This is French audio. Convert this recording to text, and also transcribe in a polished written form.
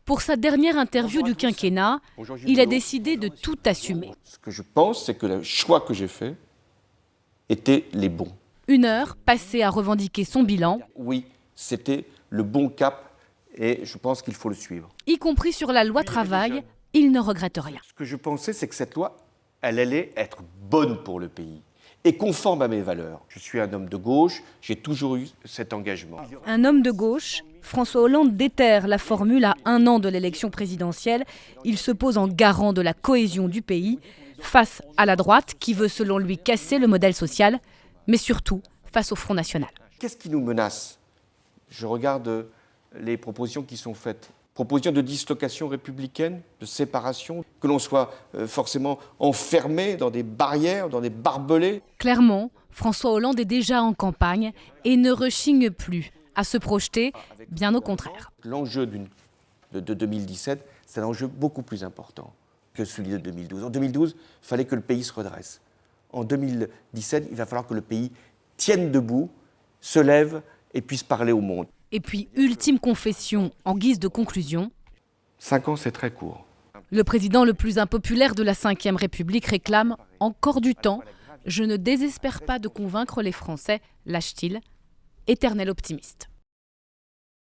Pour sa dernière interview du quinquennat, il a décidé de tout assumer. Ce que je pense, c'est que le choix que j'ai fait étaient les bons. 1 heure passée à revendiquer son bilan. Oui, c'était le bon cap et je pense qu'il faut le suivre. Y compris sur la loi travail, il ne regrette rien. Ce que je pensais, c'est que cette loi, elle allait être bonne pour le pays et conforme à mes valeurs. Je suis un homme de gauche, j'ai toujours eu cet engagement. Un homme de gauche, François Hollande déterre la formule à 1 an de l'élection présidentielle. Il se pose en garant de la cohésion du pays, face à la droite qui veut selon lui casser le modèle social, mais surtout face au Front National. Qu'est-ce qui nous menace? Je regarde les propositions qui sont faites. Proposition de dislocation républicaine, de séparation, que l'on soit forcément enfermé dans des barrières, dans des barbelés. Clairement, François Hollande est déjà en campagne et ne rechigne plus à se projeter, bien au contraire. L'enjeu de 2017, c'est un enjeu beaucoup plus important que celui de 2012. En 2012, il fallait que le pays se redresse. En 2017, il va falloir que le pays tienne debout, se lève et puisse parler au monde. Et puis, ultime confession en guise de conclusion. 5 ans, c'est très court. Le président le plus impopulaire de la Ve République réclame encore du temps. Je ne désespère pas de convaincre les Français, lâche-t-il, éternel optimiste.